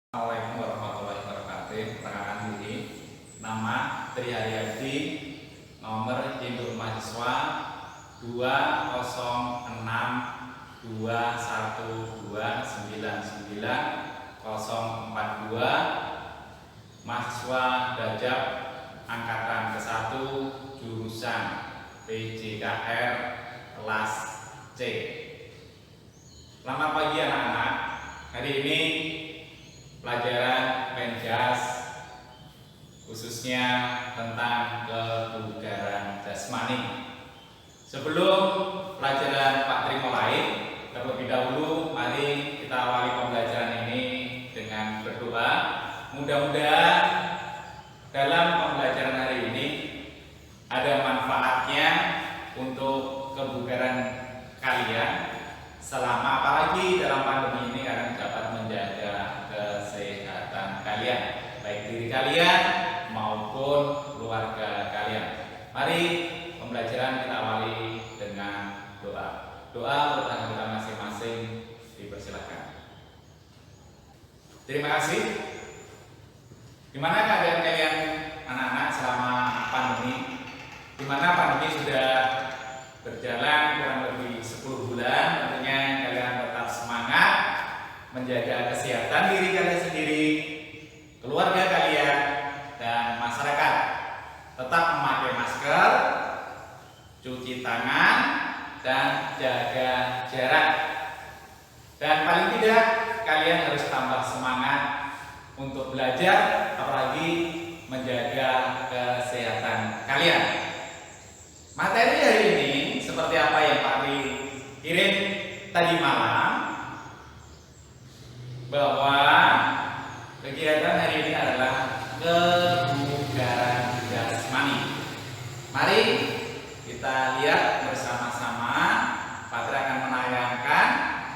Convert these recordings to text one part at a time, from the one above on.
Assalamualaikum warahmatullahi wabarakatuh. Perkenalkan diri, nama Tri Haryadi, nomor induk mahasiswa 2066212994042, mahasiswa Dajab angkatan ke-1 jurusan PJKR kelas C. Selamat pagi anak-anak. Hari ini pelajaran Penjas khususnya tentang kebugaran jasmani. Sebelum pelajaran Pak Tri mulai, terlebih dahulu mari kita awali pembelajaran ini dengan berdoa. Mudah-mudahan dalam pembelajaran hari ini ada manfaatnya untuk kebugaran kalian selama, apalagi dalam pandemi ini, kalian dapat menjaga kesehatan kalian, baik diri kalian maupun keluarga kalian. Mari pembelajaran kita awali dengan doa. Doa untuk kita masing-masing dipersilakan. Terima kasih. Gimana keadaan kalian anak-anak selama pandemi? Dimana pandemi sudah berjalan kurang lebih 10 bulan, tentunya kalian tetap semangat menjaga kesehatan diri kalian sendiri, keluarga kalian, dan masyarakat. Tetap memakai masker, cuci tangan, dan jaga jarak. Dan paling tidak kalian harus tambah semangat untuk belajar, apalagi menjaga kesehatan kalian. Materi hari ini seperti apa yang Pak Tri kirim tadi malam, bahwa kegiatan hari ini adalah kebugaran jasmani. Mari kita lihat bersama-sama. Pak Tri akan menayangkan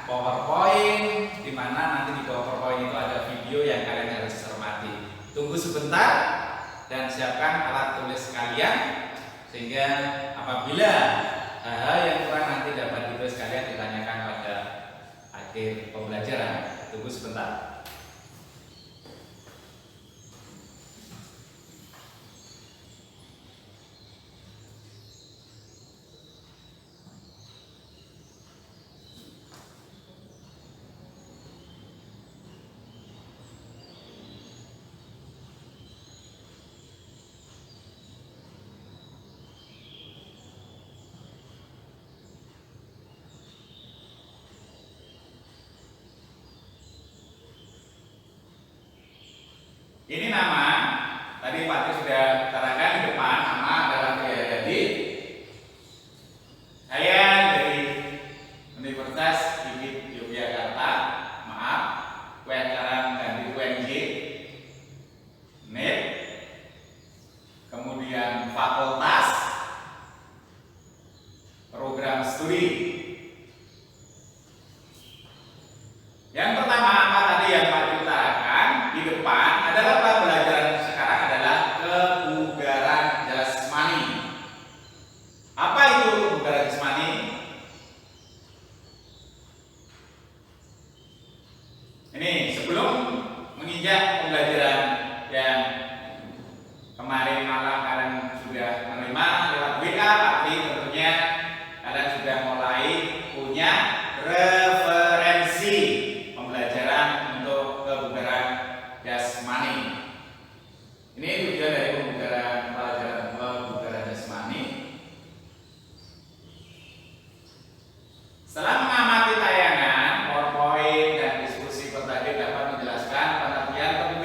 PowerPoint, di mana nanti di PowerPoint itu ada video yang kalian harus cermati. Tunggu sebentar dan siapkan alat tulis kalian, sehingga apabila hal-hal yang kurang nanti dapat ditulis kalian ditanyakan pada akhir pembelajaran. Tunggu sebentar. Ini nama, tadi Pak Tri sudah terangkan di depan, nama adalah Tri Haryadi. Saya dari Universitas IPB Yogyakarta, maaf, sekarang ganti UNJ, NIP, kemudian fakultas, program studi. Yang pertama, apa tadi yang Pak Tri utarakan di depan adalah pelajaran sekarang adalah kebugaran jasmani. Apa itu kebugaran jasmani? Ini sebelum menginjak pembelajaran yang kemarin malam kalian sudah menerima lewat WA, tapi tentunya kalian sudah mulai punya referensi pembelajaran untuk kebugaran jasmani. Ini tujuan dari pelajaran kebugaran jasmani. Setelah mengamati tayangan, PowerPoint, dan diskusi tadi dapat menjelaskan pengertian kebugaran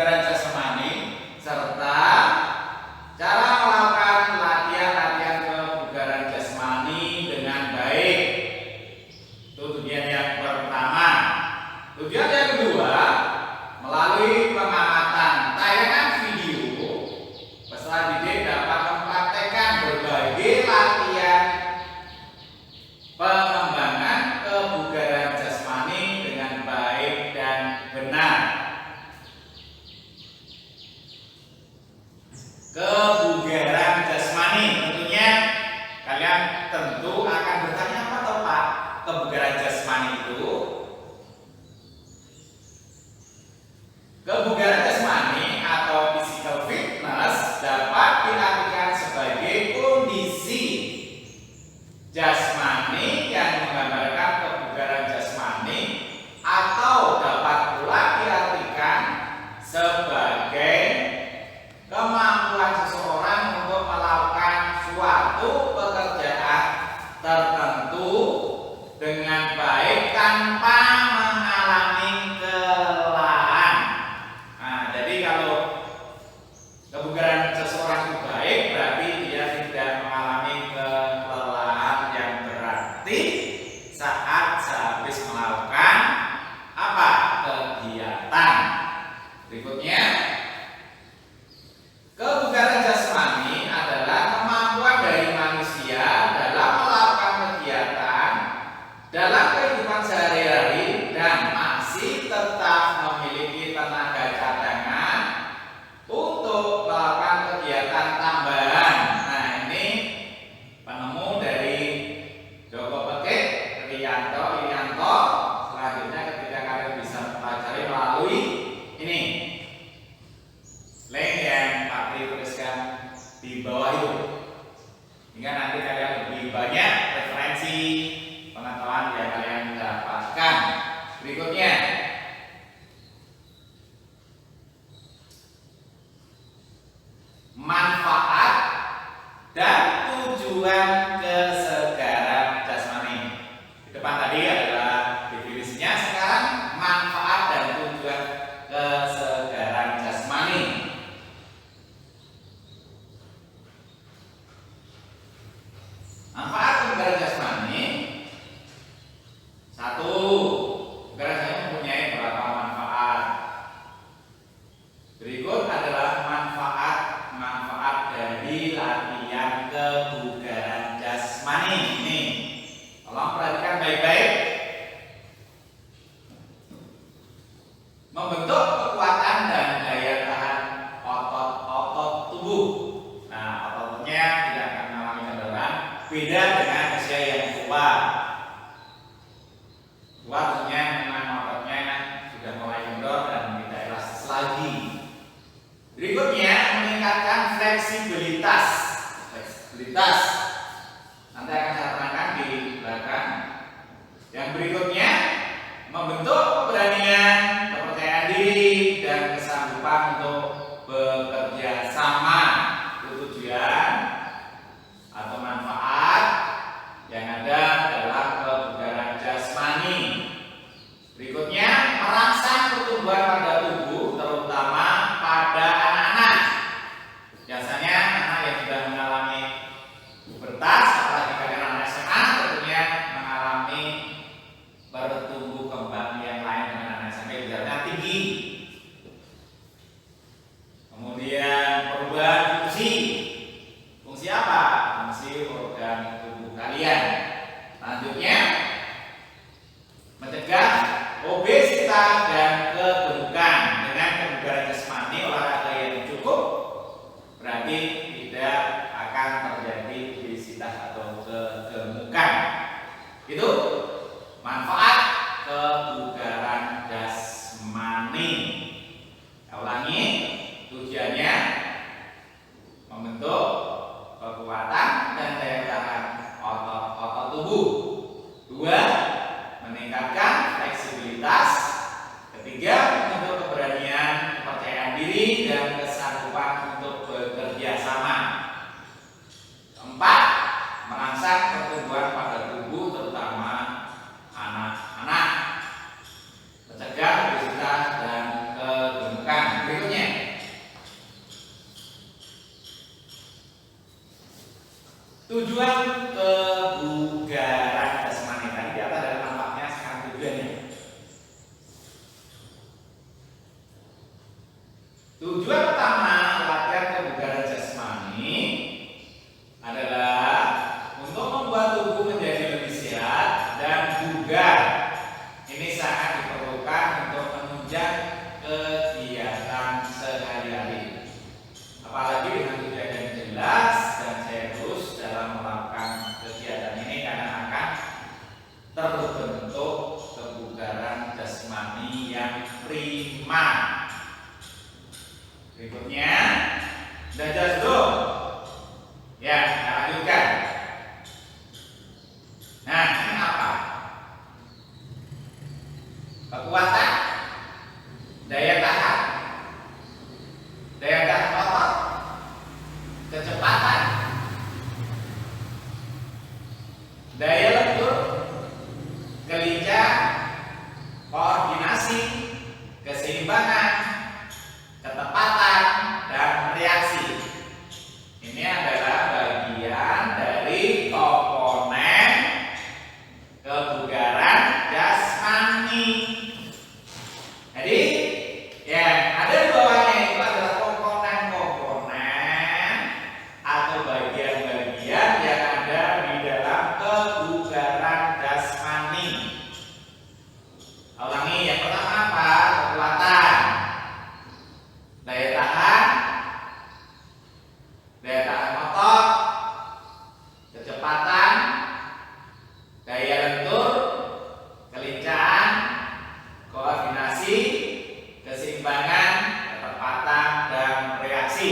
berikutnya. Manfaat dan tujuan kesegaran jasmani. Di depan tadi adalah definisinya, sekarang manfaat dan tujuan kesegaran jasmani. Manfaat kebugaran jasmani. Satu, kebugaran jasmani mempunyai beberapa manfaat. Berikut adalah manfaat dari latihan kebugaran jasmani. Ini, tolong perhatikan baik-baik. Membentuk kekuatan dan daya tahan otot-otot tubuh. Nah, ototnya tidak akan mengalami kendaraan, beda dengan usia yang tua. Tua tentunya memang ototnya sudah mulai kendor dan tidak elastis lagi. Berikutnya, meningkatkan fleksibilitas. Nanti akan saya terangkan di belakang. Yang berikutnya, membentuk keberanian, kepercayaan diri, dan kesanggupan untuk bekerja sama. Itu tujuan atau manfaat yang ada dalam kebugaran jasmani. Berikutnya, merangsang pertumbuhan pada tubuh, terutama pada anak-anak. Biasanya anak yang sudah mengalami pubertas, apalagi pada anak SMA, tentunya mengalami bertumbuh kembang yang lain dengan anak SMP, biasanya tinggi. Kemudian perubahan fungsi. Fungsi apa? Fungsi organ tubuh kalian. Selanjutnya, mencegah obesitas dan kegemukan. Dengan kebugaran jasmani, olahraga yang cukup berarti tidak akan terjadi obesitas atau kegemukan. Itu manfaat kebugaran jasmani. Saya ulangi, tujuannya membentuk kekuatan dan daya tahan otot-otot tubuh. Dua, meningkatkan fleksibilitas. Ketiga, membentuk keberanian, kepercayaan diri, dan kesanggupan untuk bekerja sama. Keempat, merangsang pertumbuhan pada tubuh, terutama anak-anak. Mencegah obesitas dan kegemukan. Berikutnya, tujuan kebugaran jasmani. Tadi di atas ada manfaatnya, sekarang tujuannya. Tujuan utama latihan kebugaran jasmani adalah untuk membuat tubuh menjadi lebih sehat dan bugar. Ini sangat diperlukan untuk menunjang kegiatan sehari-hari. Apalagi dengan tujuan yang jelas dan serius dalam melakukan kegiatan ini, karena akan terbentuk kebugaran jasmani yang prima. Berikutnya, sudah jelas belum? Ya, kita lanjutkan. Nah, ini apa? Kekuatan, daya tahan otot, kecepatan, daya lentur, kelincah, koordinasi, keseimbangan, ketepatan, dan reaksi. Ini adalah bagian dari komponen kebugaran jasmani. Jadi, ya, ada di bawahnya itu adalah komponen-komponen atau bagian-bagian yang ada di dalam kebugaran jasmani. Ulangi, yang pertama apa? Kekuatan, daya tahan otot, kecepatan, daya lentur, kelincahan, koordinasi, keseimbangan, ketepatan, dan reaksi.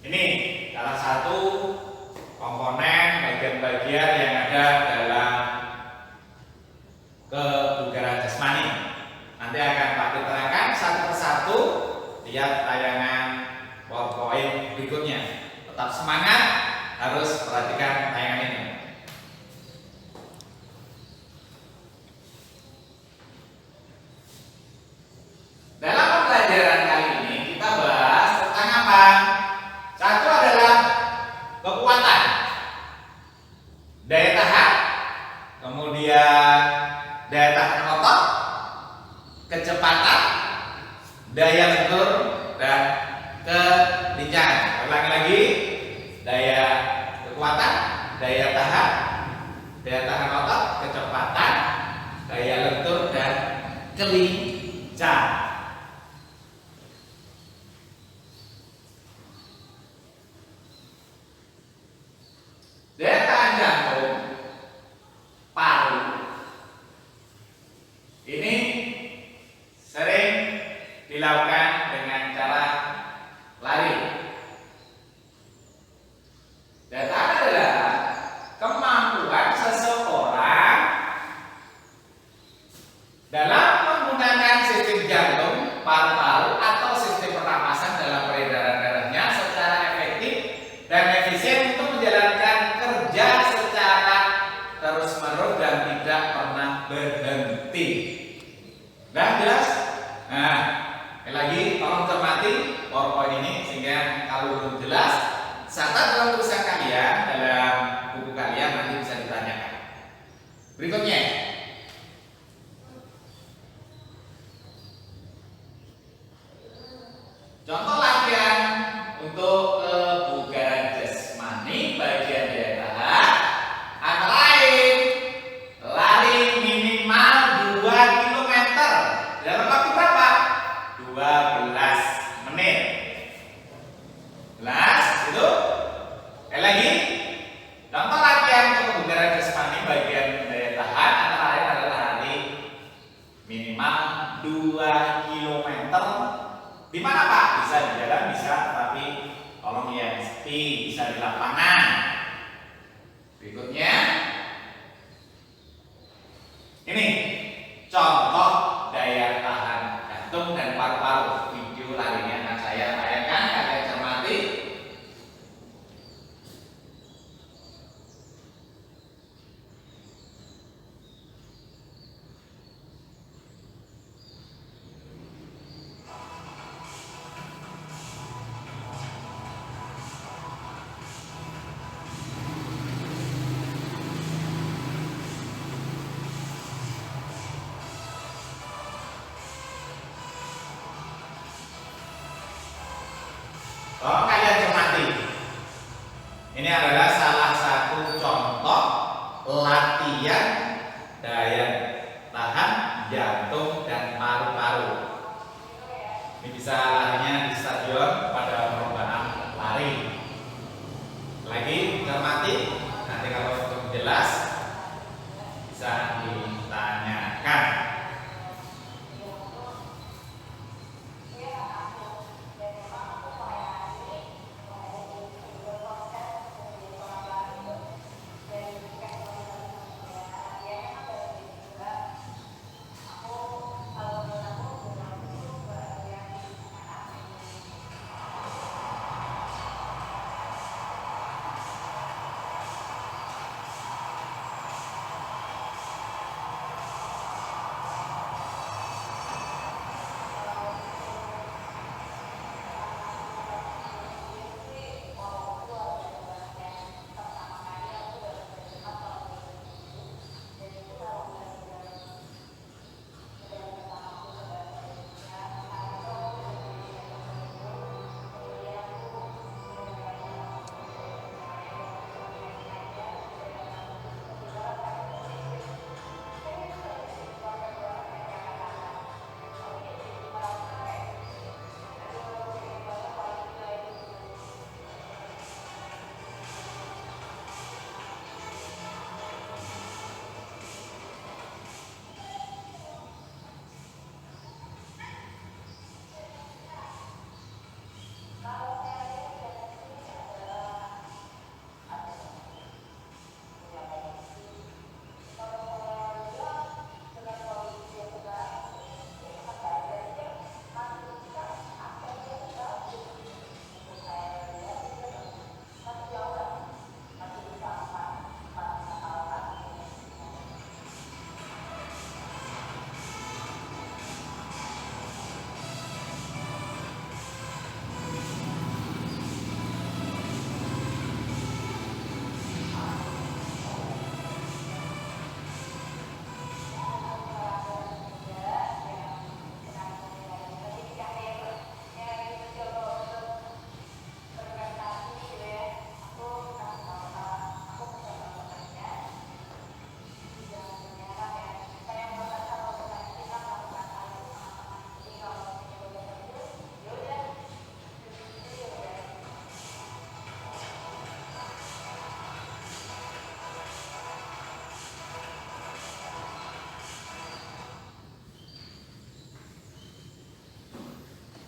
Ini salah satu komponen bagian-bagian yang ada dalam kebugaran jasmani. Nanti akan Pak terangkan satu persatu. Lihat tayangan PowerPoint berikutnya. Tetap semangat, harus perhatikan tayangan ini. Dalam pembelajaran kali ini kita bahas tentang apa? Satu adalah kekuatan, daya tahan, kemudian daya tahan otot, kecepatan, daya lentur, dan kelincahan. Ulangi lagi, daya kekuatan, daya tahan otot, kecepatan, daya lentur, dan kelincahan. Daya tahan jantung paru ini sering dilakukan dengan cara lari. Daya tahan adalah kemampuan seseorang dalam menggunakan sistem jantung, paru-paru, atau sistem pernapasan dalam peredaran darahnya secara efektif dan efisien untuk menjalankan kerja secara terus-menerus dan tidak pernah berhenti. Nah, jelas? Nah, lagi tolong cermati PowerPoint ini sehingga kalau belum jelas, catat dalam tulisan kalian, dalam buku kalian, nanti bisa ditanyakan. Berikutnya, contoh latihan untuk kebugaran jasmani bagian daya tahan antara lain lari minimal 2 km dalam waktu berapa? 12 menit. Jelas itu? Lagi contoh latihan untuk kebugaran jasmani bagian daya tahan antara lain adalah lari minimal 2 km. Di mana Pak? Bisa di jalan, bisa, tapi tolong yang sepi, bisa di lapangan. Berikutnya, ini contoh daya tahan jantung dan paru-paru. Video larinya akan saya tayangkan, kalian cermati. Tolong kalian cermati. Ini adalah salah satu contoh latihan daya tahan jantung dan paru-paru. Ini bisa larinya di stadion pada perlombaan lari. Lagi cermati, nanti kalau belum jelas bisa ditanyakan.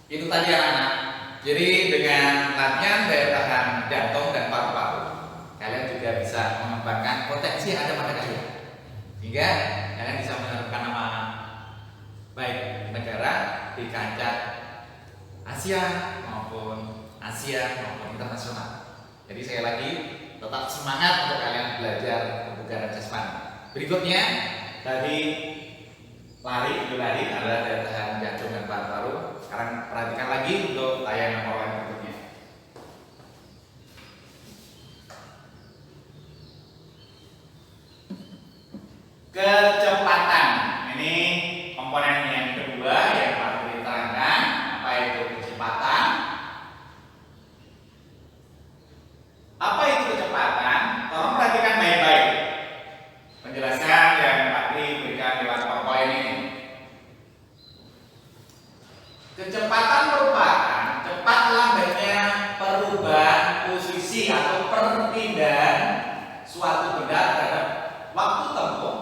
Itu tadi anak-anak. Jadi dengan latihan daya tahan jantung dan paru-paru, kalian juga bisa mengembangkan potensi yang ada pada kalian, sehingga kalian bisa menemukan nama baik negara di kancah Asia maupun internasional. Jadi sekali lagi tetap semangat untuk kalian belajar kebugaran jasmani. Berikutnya tadi lari adalah daya tahan jantung dan paru-paru. Sekarang perhatikan lagi untuk tayangan power berikutnya. Kecepatan. Ini komponen yang kedua yang patut diterangkan. Apa itu kecepatan? Apa itu kecepatan? Tolong perhatikan baik-baik penjelasan yang Pak Tri berikan lewat PowerPoint ini. Kecepatan merupakan cepat lambatnya perubahan posisi atau perpindahan suatu benda terhadap waktu tempuh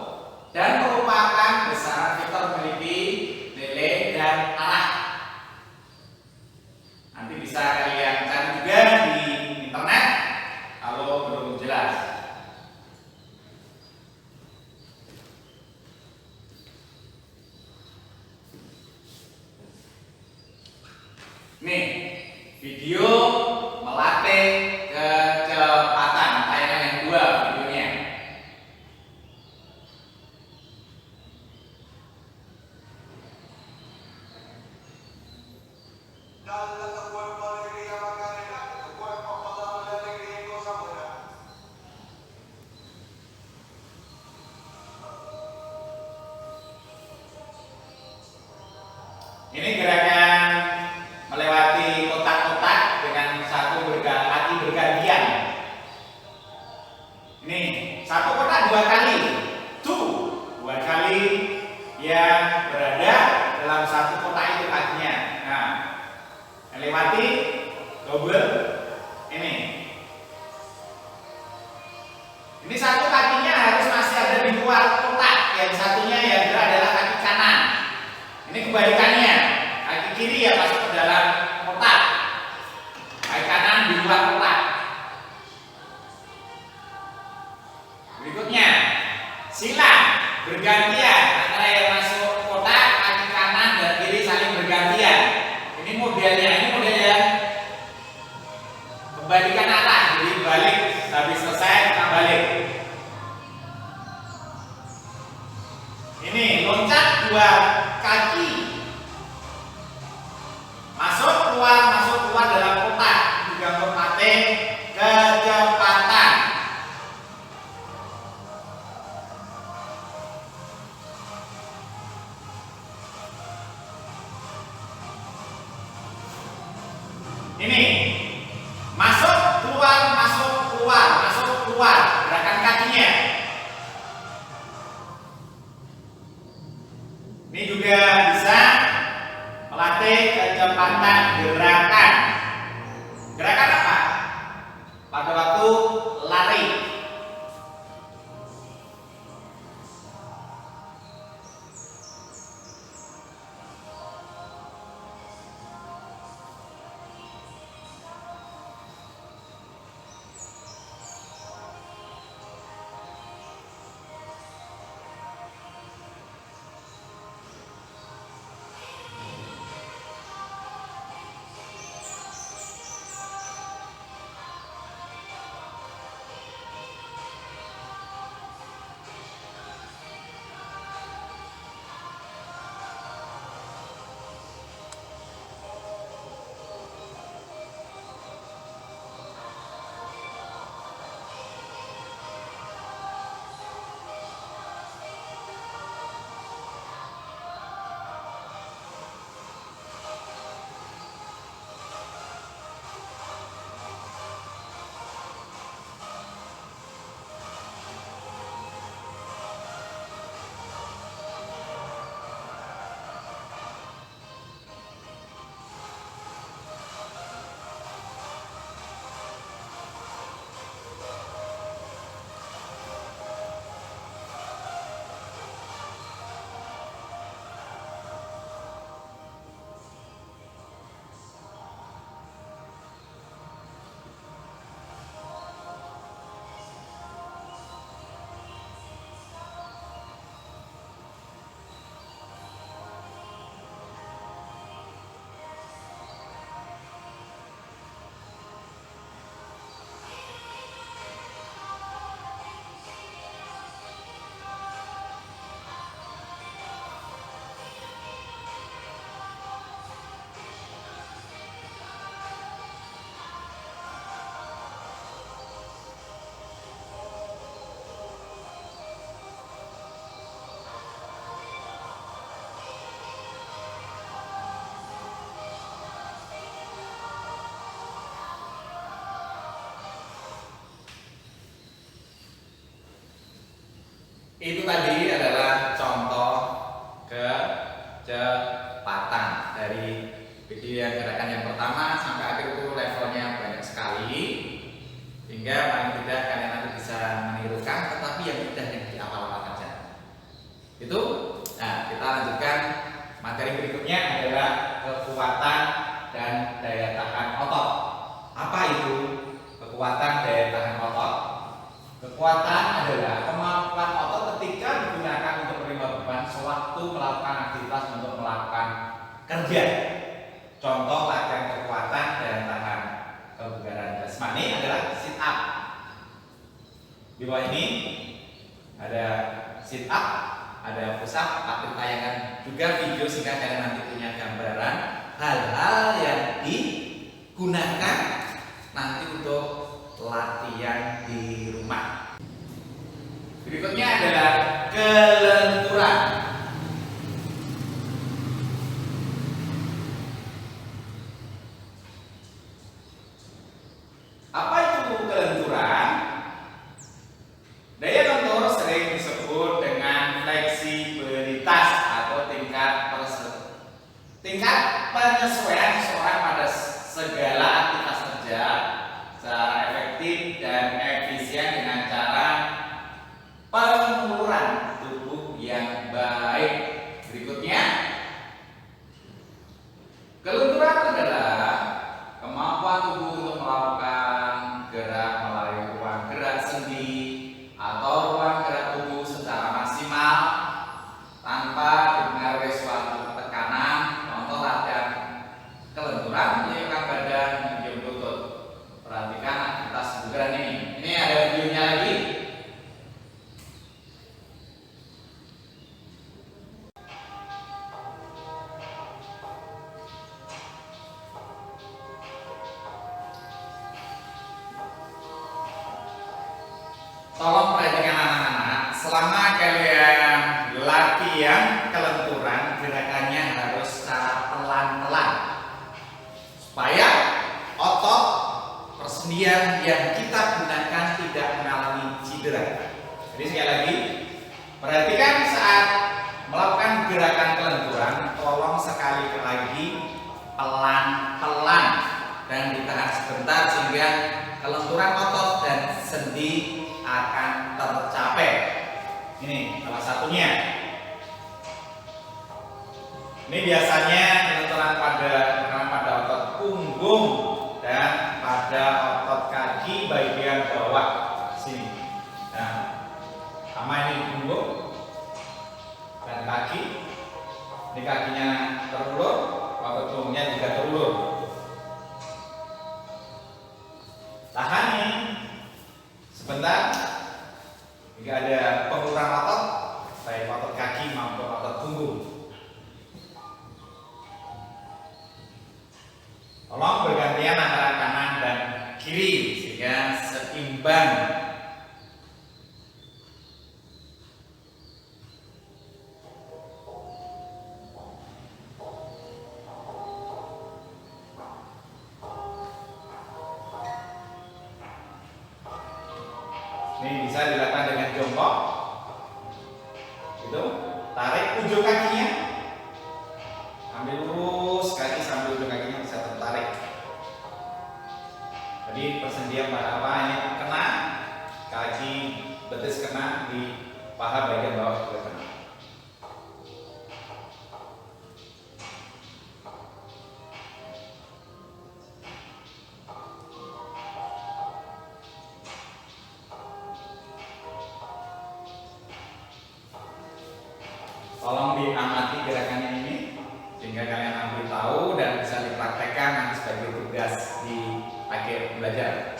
dan merupakan besaran vektor memiliki nilai dan arah. Nanti bisa kalian cari juga di internet kalau belum jelas. Nih, video melatih kecepatan tayangan yang kedua videonya. Dale a tu cuerpo alegría, Macarena, que tu cuerpo para darle alegría y cosas buenas. Ini gerakan melewati kotak-kotak dengan kaki bergantian. Ini satu kotak dua kali, dua kali yang berada dalam satu kotak itu kakinya. Nah, melewati double ini. Ini satu kakinya harus masih ada di luar kotak, yang satunya yang gerak adalah kaki kanan. Ini kebalikannya, kaki kiri ya masuk ke dalam kotak, kaki kanan di luar kotak. Berikutnya, silang bergantian antara yang masuk kotak, kaki kanan dan kiri saling bergantian. Ini modelnya kebalikan arah, jadi balik, habis selesai kita balik. Ini loncat dua kaki, masuk keluar dalam kotak, juga melatih kecepatan. Ini masuk keluar, gerakan kakinya. Ini juga bisa melatih kecepatan gerakan. Gerakan apa? Pada waktu lari. Itu tadi adalah contoh kecepatan dari video gerakan yang pertama sampai akhir itu levelnya banyak sekali, hingga paling tidak kalian nanti bisa menirukan, tetapi yang mudah yang di awal-awal saja. Itu. Nah, kita lanjutkan materi berikutnya adalah kekuatan dan daya tahan otot. Apa itu kekuatan daya tahan otot? Kekuatan adalah kemampuan otot ketika digunakan untuk menerima beban sewaktu melakukan aktivitas untuk melakukan kerja. Contoh latihan kekuatan daya tahan kebugaran jasmani adalah sit up. Di bawah ini ada sit up, ada push up, upload tayangan juga video sehingga kalian nanti punya gambaran hal-hal yang digunakan nanti untuk latihan di rumah. Berikutnya adalah kelenturan. Apa itu kelenturan? Daya lentur sering disebut dengan fleksibilitas atau tingkat penyesuaian seseorang pada segala aktivitas kerja secara efektif dan efisien dengan cara penguluran tubuh yang baik. Berikutnya, kelenturan adalah kemampuan tubuh untuk melakukan gerak melalui ruang gerak sendi atau ruang gerak tubuh secara maksimal tanpa dipengaruhi suatu tekanan. Contoh latihan kelenturan menyiapkan badan, mendiam lutut. Perhatikan aktivitas kebugaran ini. Ini ada videonya lagi. Tolong perhatikan anak-anak, selama kalian latihan kelenturan, gerakannya harus secara pelan-pelan supaya otot persendian yang kita gunakan tidak mengalami cedera. Jadi sekali lagi, perhatikan saat melakukan gerakan kelenturan, tolong sekali lagi pelan-pelan dan ditahan sebentar sehingga kelenturan otot dan sendi akan tercapai. Ini salah satunya. Ini biasanya kelenturan pada otot punggung dan pada otot kaki bagian bawah sini. Nah, sama ini punggung dan kaki. Ini kakinya terulur, otot punggungnya juga terulur. Tahan nih sebentar hingga ada penguluran otot, baik otot kaki maupun otot punggung. Tolong bergantian antara kanan dan kiri sehingga seimbang. Ini bisa dilakukan dengan jongkok. Itu, tarik ujung kakinya, ambil lurus kaki sambil ujung kakinya bisa tertarik. Jadi persendian pada apa ini kena, kaki betis kena, di paha bagian bawah juga kena. Tolong diamati gerakannya ini sehingga kalian ambil tahu dan bisa dipraktekkan nanti sebagai tugas di akhir belajar.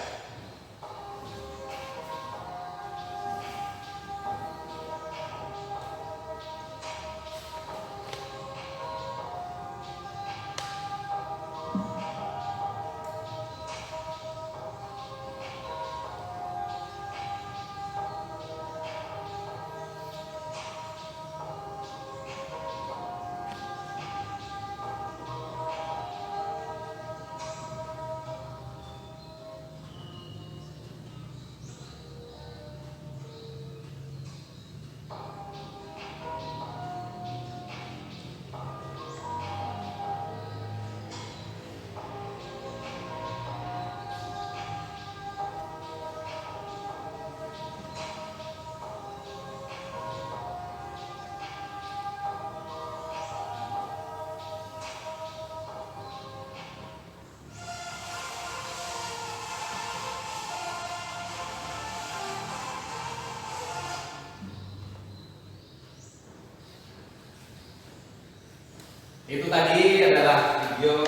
Itu tadi adalah video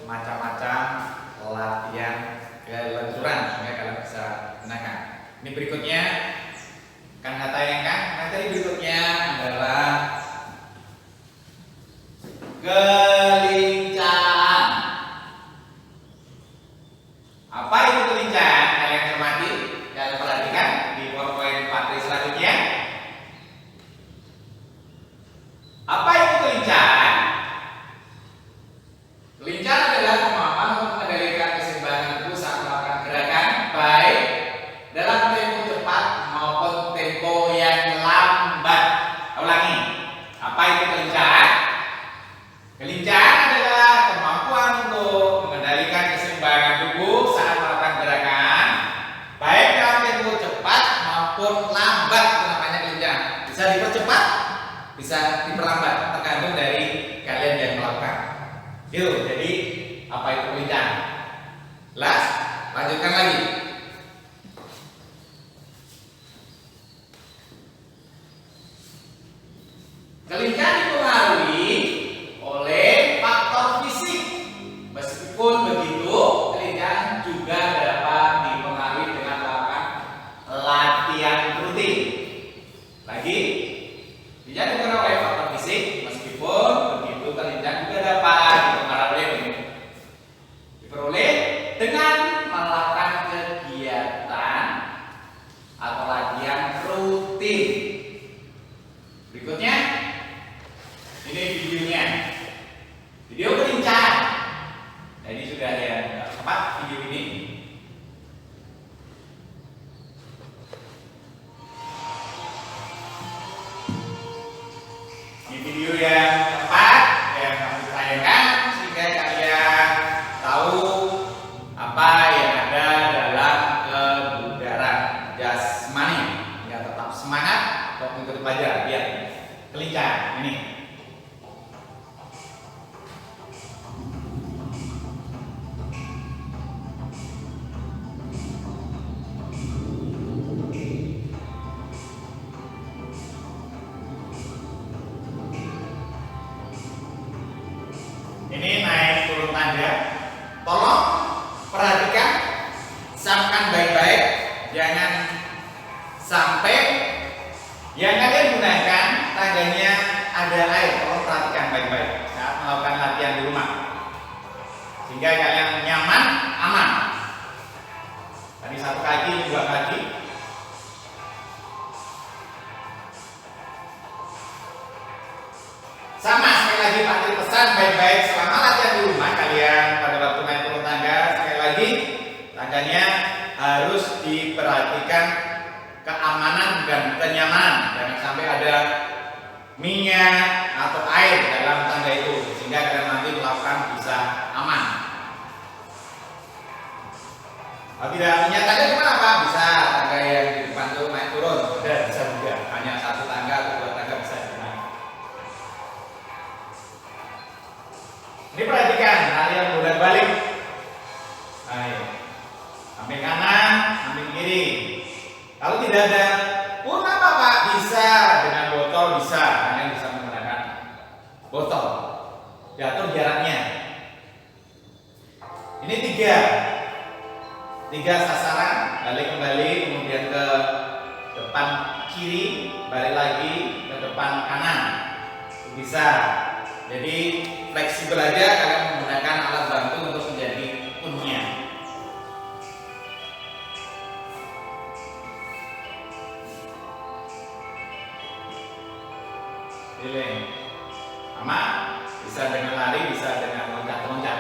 macam-macam latihan kelenturan sehingga kalian bisa gunakan. Ini berikutnya akan saya tayangkan. Materi berikutnya adalah kelincahan. Apa itu kelincahan? Kalian cermati, kalian perhatikan di PowerPoint materi selanjutnya. Apa itu kelincahan? Kelincahan adalah kemampuan untuk mengendalikan keseimbangan tubuh saat melakukan gerakan, baik dalam tempo cepat maupun tempo yang lambat. Ulangi, apa itu kelincahan? Kelincahan adalah kemampuan untuk mengendalikan keseimbangan tubuh saat melakukan gerakan, baik dalam tempo cepat maupun lambat. Itu namanya kelincahan. Bisa dipercepat, bisa diperlambat, tergantung dari kalian yang melakukan. Itu jadi apa itu kelincahan? Jelas? Lanjutkan lagi. Kelincahan dipengaruhi oleh faktor fisik. Meskipun begitu, kelincahan juga dapat dipengaruhi dengan melakukan latihan rutin. Lagi, bisa dipengaruhi oleh faktor fisik. Meskipun begitu, kelincahan juga dapat diperoleh dengan melakukan kegiatan atau latihan rutin. Berikutnya, ini videonya, video kelincahan. Jadi sudah ada 4 video ini. Ini video yang keempat yang kami tayangkan sehingga kalian tahu apa yang ada dalam kebugaran jasmani, ya tetap semangat untuk mengikuti pelajaran biar kelincahan ini. Ini naik turun tangga. Tolong perhatikan, camkan baik-baik, jangan sampai yang kalian gunakan tangganya ada air. Tolong perhatikan baik-baik saat melakukan latihan di rumah, sehingga kalian nyaman, aman. Tadi 1 kaki, 2 kaki. Sama sekali lagi Pak pesan baik-baik selama latihan di rumah kalian pada waktu naik turun tangga. Sekali lagi, tangganya harus diperhatikan keamanan dan kenyamanan. Jangan sampai ada minyak atau air dalam tangga itu sehingga kalian nanti melakukan bisa aman. Kalau tidak punya tangga gimana Pak? Bisa tangga yang di depan itu naik turun, sudah bisa juga. Hanya 1 tangga atau 2 tangga bisa digunakan. Ini perhatikan kalian bolak-balik. Ayo, samping kanan, samping kiri. Kalau tidak ada pun apa Pak? Bisa dengan botol, bisa. Kalian bisa menggunakan botol. Diatur jaraknya. Ini 3 sasaran. Balik kembali, kemudian ke depan kiri, balik lagi ke depan kanan. Bisa. Jadi fleksibel aja, kalian menggunakan alat bantu untuk menjadi punya. Pilih. Sama, bisa dengan lari, bisa dengan loncat-loncat.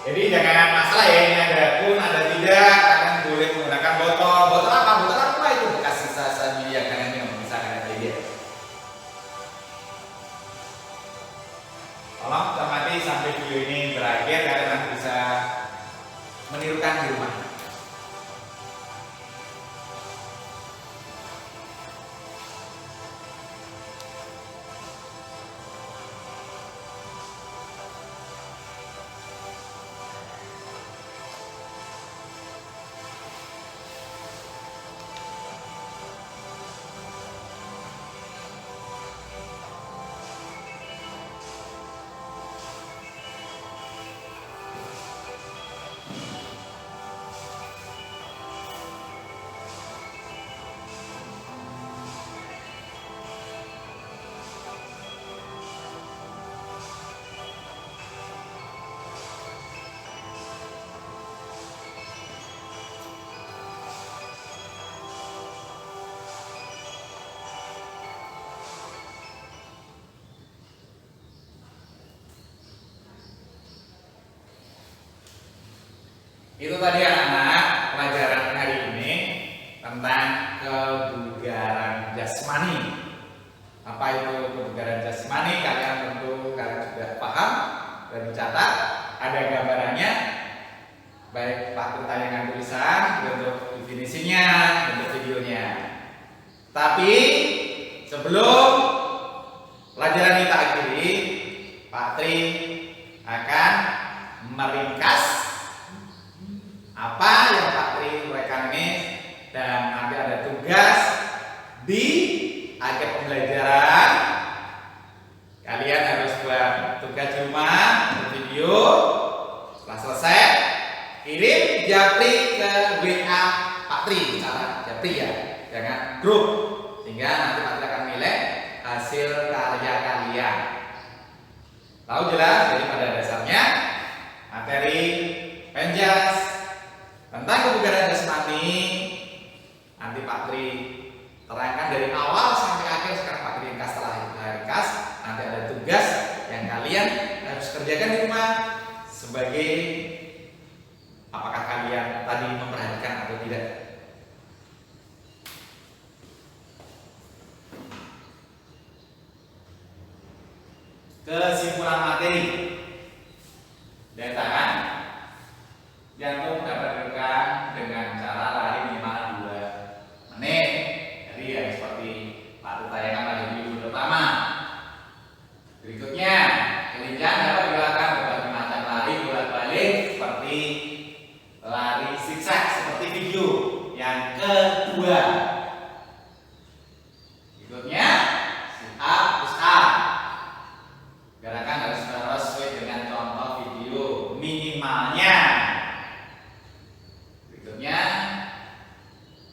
Jadi jangan masalah ya, ini ada pun, ada tidak, kalian boleh menggunakan botol. Botol apa? Botol apa itu? Bekas sisa-sisa yang kalian minum, bisa kalian pilih. Tolong cermati sampai video ini berakhir, kalian nanti bisa menirukan di rumah. Itu tadi anak-anak pelajaran hari ini tentang kebugaran jasmani. Apa itu kebugaran jasmani? Kalian sudah paham dan dicatat. Ada gambarannya, baik pakai tayangan tulisan, bentuk definisinya, bentuk videonya. Tapi sebelum pelajaran kita akhiri, Pak Tri akan meringkas apa yang Pak Tri uraikan ini, dan nanti ada tugas di akhir pembelajaran. Kalian harus buat tugas di rumah, video. Setelah selesai, kirim japri ke WA Pak Tri, cara japri ya, jangan grup, sehingga nanti Pak Tri akan milih hasil karya kalian. Tahu jelas? Jadi pada dasarnya materi penjas tentang kebugaran jasmani nanti Pak Tri terangkan dari awal sampai akhir. Sekarang Pak Tri ringkas, setelah ringkas nanti ada tugas yang kalian harus kerjakan di rumah sebagai apakah kalian tadi memperhatikan atau tidak. Kesimpulan materi. Datakan jantung dapat dilakukan dengan cara lari minimal 2 menit. Jadi yang seperti Pak tayangan pada video pertama. Berikutnya, kelincahan dapat dilakukan berbagai macam lari bolak-balik seperti lari zigzag seperti video yang kedua. Berikutnya, sit up, push up. Gerakan harus sesuai dengan contoh video minimalnya. Berikutnya,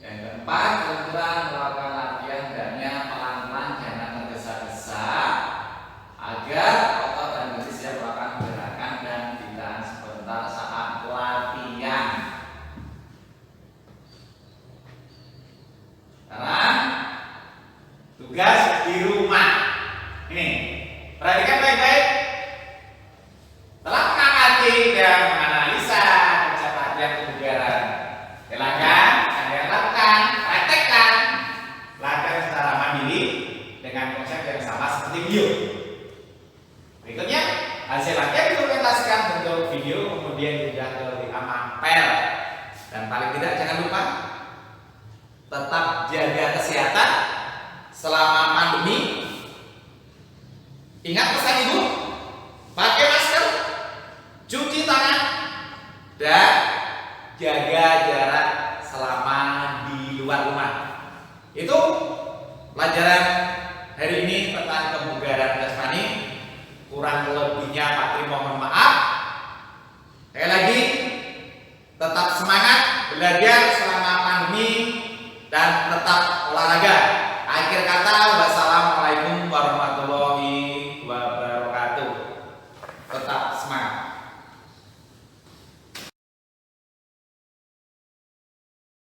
yang keempat, kebetulan melakukan latihan dannya pelan-pelan, jangan tergesa-gesa, agar otot dan betis siap melakukan gerakan dan ditahan sebentar saat latihan. Sekarang tugas di rumah. Ini perhatikan baik-baik. Telah mengamati dan menganalisa konsep latihan kebugaran. Silakan kalian lakukan, praktekkan latihan secara mandiri dengan konsep yang sama seperti video. Berikutnya, hasil latihan didokumentasikan bentuk video, kemudian juga ke WA Mampel. Dan paling tidak jangan lupa tetap jaga kesehatan selama pandemi. Ingat pesan ibu, pakai masker, cuci tangan, dan jaga jarak selama di luar rumah. Itu pelajaran hari ini tentang kebugaran jasmani. Kurang lebihnya Pak Tri mohon maaf. Sekali lagi, tetap semangat belajar selama pandemi dan tetap olahraga. Akhir kata, wassalamualaikum.